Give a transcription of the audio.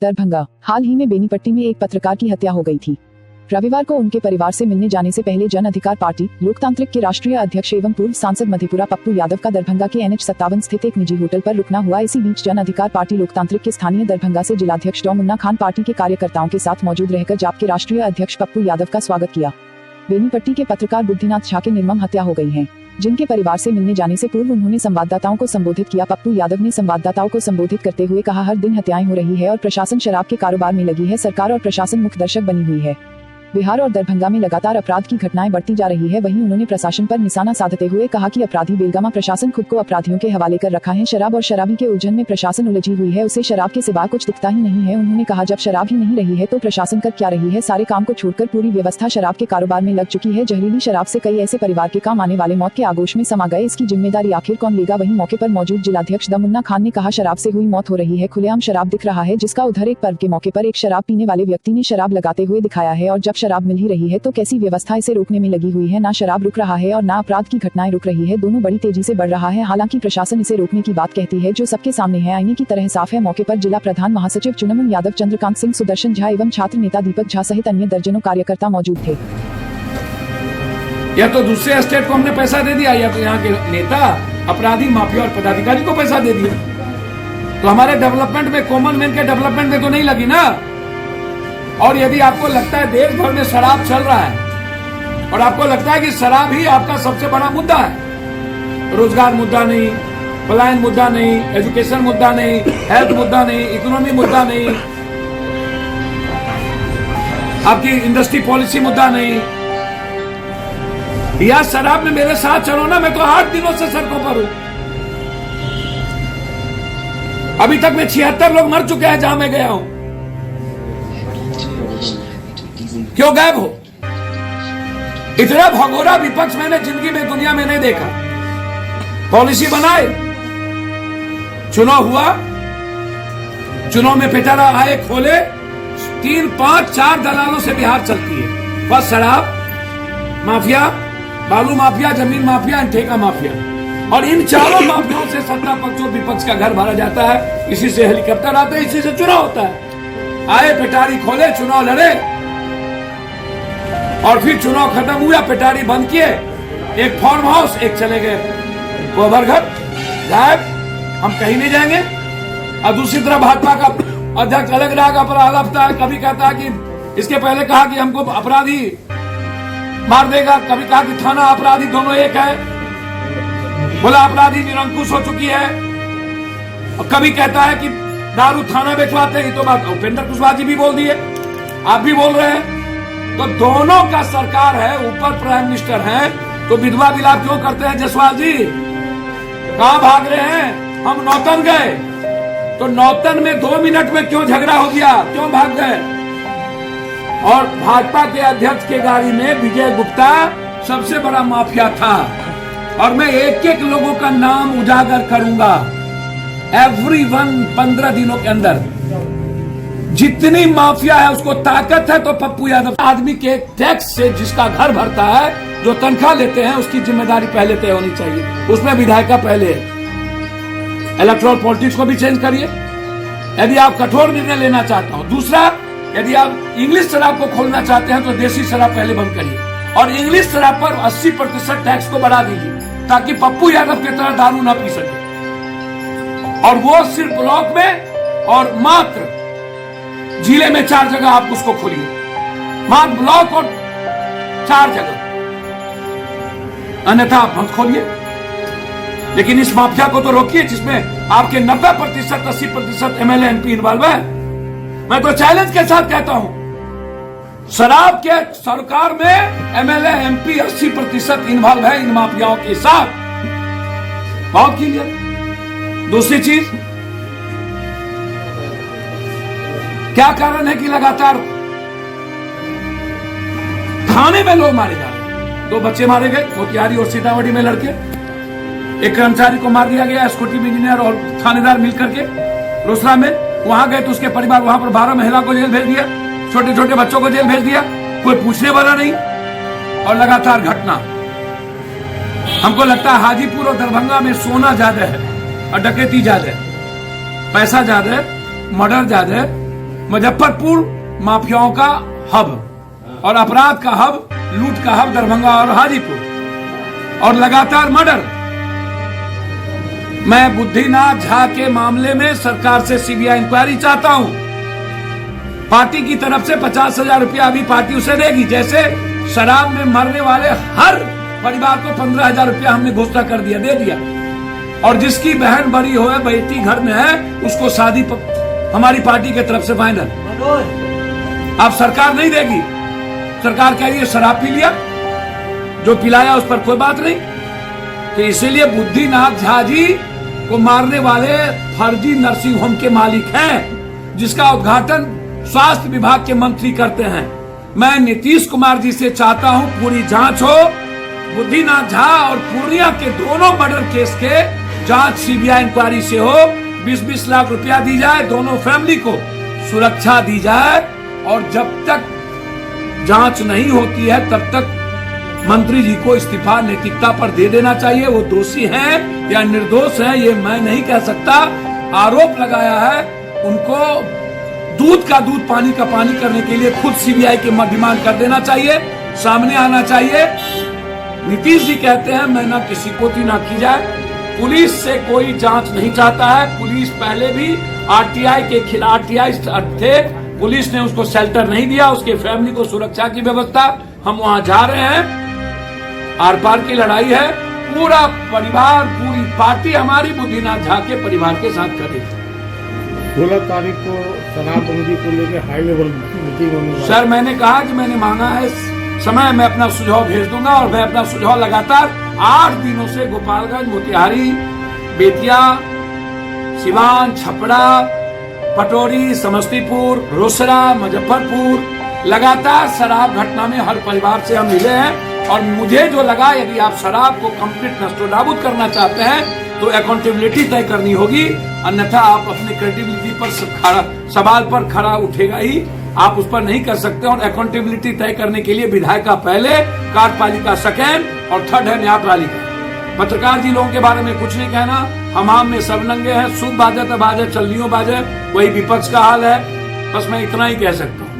दरभंगा। हाल ही में बेनीपट्टी में एक पत्रकार की हत्या हो गई थी। रविवार को उनके परिवार से मिलने जाने से पहले जन अधिकार पार्टी लोकतांत्रिक के राष्ट्रीय अध्यक्ष एवं पूर्व सांसद मधेपुरा पप्पू यादव का दरभंगा के NH57 स्थित एक निजी होटल पर रुकना हुआ। इसी बीच जन अधिकार पार्टी लोकतांत्रिक के स्थानीय दरभंगा से जिलाध्यक्ष डॉ मुन्ना खान पार्टी के कार्यकर्ताओं के साथ मौजूद रहकर जाप के राष्ट्रीय अध्यक्ष पप्पू यादव का स्वागत किया। बेनीपट्टी के पत्रकार बुद्धिनाथ झा की निर्मम हत्या हो गई है, जिनके परिवार से मिलने जाने से पूर्व उन्होंने संवाददाताओं को संबोधित किया। पप्पू यादव ने संवाददाताओं को संबोधित करते हुए कहा, हर दिन हत्याएं हो रही है और प्रशासन शराब के कारोबार में लगी है। सरकार और प्रशासन मुख्य दर्शक बनी हुई है। बिहार और दरभंगा में लगातार अपराध की घटनाएं बढ़ती जा रही है। वहीं उन्होंने प्रशासन पर निशाना साधते हुए कहा कि अपराधी बेलगामा प्रशासन खुद को अपराधियों के हवाले कर रखा है। शराब और शराबी के उलझन में प्रशासन उलझी हुई है, उसे शराब के सिवा कुछ दिखता ही नहीं है। उन्होंने कहा, जब शराब ही नहीं रही है तो प्रशासन कर क्या रही है? सारे काम को छोड़कर पूरी व्यवस्था शराब के कारोबार में लग चुकी है। जहरीली शराब से कई ऐसे परिवार के काम आने वाले मौत के आगोश में समा गए। इसकी जिम्मेदारी आखिर कौन लेगा? वहीं मौके पर मौजूद जिलाध्यक्ष डॉ मुन्ना खान ने कहा, शराब से हुई मौत हो रही है, खुलेआम शराब दिख रहा है, जिसका उधर एक पर्व के मौके पर एक शराब पीने वाले व्यक्ति ने शराब लगाते हुए दिखाया है। और जब शराब मिल ही रही है तो कैसी व्यवस्था इसे रोकने में लगी हुई है? ना शराब रुक रहा है और ना अपराध की घटनाएं रुक रही है, दोनों बड़ी तेजी से बढ़ रहा है। हालांकि प्रशासन इसे रोकने की बात कहती है, जो सबके सामने है, आईने की तरह साफ है। मौके पर जिला प्रधान महासचिव चुनमुन यादव, चंद्रकांत सिंह, सुदर्शन झा एवं छात्र नेता दीपक झा सहित अन्य दर्जनों कार्यकर्ता मौजूद थे। या तो दूसरे स्टेट को हमने पैसा दे दिया, या तो यहाँ के नेता अपराधी माफिया और पदाधिकारी को पैसा दे दिया। तो हमारे डेवलपमेंट में, कॉमन मैन के डेवलपमेंट में तो नहीं लगी ना। और यदि आपको लगता है देश भर में शराब चल रहा है और आपको लगता है कि शराब ही आपका सबसे बड़ा मुद्दा है, रोजगार मुद्दा नहीं, पलायन मुद्दा नहीं, एजुकेशन मुद्दा नहीं, हेल्थ मुद्दा नहीं, इकोनॉमी मुद्दा नहीं, आपकी इंडस्ट्री पॉलिसी मुद्दा नहीं, या शराब में मेरे साथ चलो ना। मैं तो 8 दिनों से सड़कों पर हूं। अभी तक में 76 लोग मर चुके हैं जहां मैं गया हूं। क्यों गायब हो? इतना भगोरा विपक्ष मैंने जिंदगी में, दुनिया में नहीं देखा। पॉलिसी बनाए, चुनाव हुआ, चुनाव में पिटारा आए, खोले, 3, 5, 4 दलालों से बिहार चलती है। बस शराब माफिया, बालू माफिया, जमीन माफिया, ठेका माफिया, और इन चारों माफियाओं से सत्ता पक्ष और विपक्ष का घर भरा जाता है। इसी से हेलीकॉप्टर आते हैं, इसी से चुनाव होता है। आए, पिटारी खोले, चुनाव लड़े, और फिर चुनाव खत्म हुआ, पिटारी बंद किए, एक फार्म हाउस, एक चले गए गोबर घर, गायब, हम कहीं नहीं जाएंगे। और दूसरी तरफ भाजपा का अध्यक्ष अलग राग पर हलफता है, कभी कहता है कि इसके पहले कहा कि हमको अपराधी मार देगा, कभी कहा कि थाना अपराधी दोनों एक है, बोला अपराधी निरंकुश हो चुकी है, और कभी कहता है कि दारू थाना बेचवाते हैं। तो बात उपेंद्र कुशवाहा जी भी बोल दिए, आप भी बोल रहे हैं। तो दोनों का सरकार है, ऊपर प्राइम मिनिस्टर है, तो विधवा विलाप क्यों करते हैं जसवाल जी? कहां भाग रहे हैं? हम नौतन गए, तो नौतन में 2 मिनट में क्यों झगड़ा हो गया, क्यों भाग गए? और भाजपा के अध्यक्ष के गाड़ी में विजय गुप्ता सबसे बड़ा माफिया था, और मैं एक एक लोगों का नाम उजागर करूंगा। एवरीवन 15 दिनों के अंदर जितनी माफिया है, उसको ताकत है तो पप्पू यादव। आदमी के टैक्स से जिसका घर भरता है, जो तनख्वाह लेते हैं, उसकी जिम्मेदारी पहले तय होनी चाहिए। उसमें विधायिका पहले है। इलेक्टोरल पॉलिटिक्स को भी चेंज करिए यदि आप कठोर निर्णय लेना चाहते हो। दूसरा, यदि आप इंग्लिश शराब को खोलना चाहते हैं तो देसी शराब पहले बंद करिए, और इंग्लिश शराब पर 80% टैक्स को बढ़ा दीजिए, ताकि पप्पू यादव की तरह दारू ना पी सके। और वो सिर्फ ब्लॉक में, और मात्र जिले में 4 जगह आप उसको खोलिए, मात्र ब्लॉक और 4 जगह, अन्यथा आप मत खोलिए। लेकिन इस माफिया को तो रोकिए जिसमें आपके 90%, 80% MLA MP इन्वॉल्व है। मैं तो चैलेंज के साथ कहता हूं, शराब के सरकार में MLA MP 80% इन्वॉल्व है इन माफियाओं के साथ। बहुत कीजिए। दूसरी चीज, क्या कारण है कि लगातार थाने में लोग मारे जा रहे हैं? 2 बच्चे मारे गए मोतिहारी और सीतामढ़ी में, लड़के, एक कर्मचारी को मार दिया गया, स्कूटी इंजीनियर और थानेदार मिलकर के रोसड़ा में। वहां गए तो उसके परिवार, वहां पर 12 महिला को जेल भेज दिया, छोटे छोटे बच्चों को जेल भेज दिया, कोई पूछने वाला नहीं। और लगातार घटना, हमको लगता है हाजीपुर और दरभंगा में सोना ज्यादा है और डकैती ज्यादा है, पैसा ज्यादा है, मर्डर ज्यादा है, मुजफ्फरपुर माफियाओं का हब और अपराध का हब, लूट का हब दरभंगा और हाजीपुर, और लगातार मर्डर। मैं बुद्धिनाथ झा के मामले में सरकार से सीबीआई इंक्वायरी चाहता हूं। पार्टी की तरफ से 50,000 रुपया अभी पार्टी उसे देगी, जैसे शराब में मरने वाले हर परिवार को 15,000 रुपया हमने घोषणा कर दिया, दे दिया। और जिसकी बहन बड़ी हो, बेटी घर में है, उसको शादी हमारी पार्टी की तरफ से फाइनल। अब सरकार नहीं देगी, सरकार कह रही है शराब पी लिया, जो पिलाया उस पर कोई बात नहीं। तो इसीलिए बुद्धिनाथ झा जी को मारने वाले फर्जी नर्सिंग होम के मालिक हैं, जिसका उद्घाटन स्वास्थ्य विभाग के मंत्री करते हैं। मैं नीतीश कुमार जी से चाहता हूं पूरी जांच हो, बुद्धिनाथ झा और पूर्णिया के दोनों मर्डर केस के जांच सीबीआई इंक्वायरी से हो। 20-20 लाख रुपया दी जाए, दोनों फैमिली को सुरक्षा दी जाए, और जब तक जांच नहीं होती है तब तक मंत्री जी को इस्तीफा नैतिकता पर दे देना चाहिए। वो दोषी हैं या निर्दोष हैं ये मैं नहीं कह सकता। आरोप लगाया है, उनको दूध का दूध पानी का पानी करने के लिए खुद सीबीआई के डिमांड कर देना चाहिए, सामने आना चाहिए। नीतीश जी कहते हैं मैं ना किसी को ना की जाए, पुलिस से कोई जांच नहीं चाहता है। पुलिस पहले भी आरटीआई के खिलाफ आरटीआई थे, पुलिस ने उसको शेल्टर नहीं दिया, उसके फैमिली को सुरक्षा की व्यवस्था। हम वहां जा रहे हैं, आर पार की लड़ाई है, पूरा परिवार पूरी पार्टी हमारी बुद्धिनाथ झा के परिवार के साथ करेगी। 16 तारीख को शराबबंदी को लेकर हाई लेवल मीटिंग होने। सर मैंने कहा कि मैंने मांगा है समय, मैं अपना सुझाव भेज दूंगा, और मैं अपना सुझाव लगातार 8 दिनों से गोपालगंज, मोतिहारी, बेतिया, सिवान, छपरा, पटोरी, समस्तीपुर, रोसड़ा, मुजफ्फरपुर, लगातार शराब घटना में हर परिवार से हम मिले हैं। और मुझे जो लगा, यदि आप शराब को कंप्लीट नष्टोनाबूद करना चाहते हैं तो अकाउंटेबिलिटी तय करनी होगी, अन्यथा आप अपने क्रेडिबिलिटी पर सवाल पर खड़ा उठेगा ही, आप उस पर नहीं कर सकते। और अकाउंटेबिलिटी तय करने के लिए विधायिका पहले, कार्यपालिका सेकेंड और थर्ड है न्यायपालिका। पत्रकार जी लोगों के बारे में कुछ नहीं कहना, हमाम में सब नंगे हैं, सूप बाजे तो बाजे, चलनियों बाजे, वही विपक्ष का हाल है। बस मैं इतना ही कह सकता हूँ।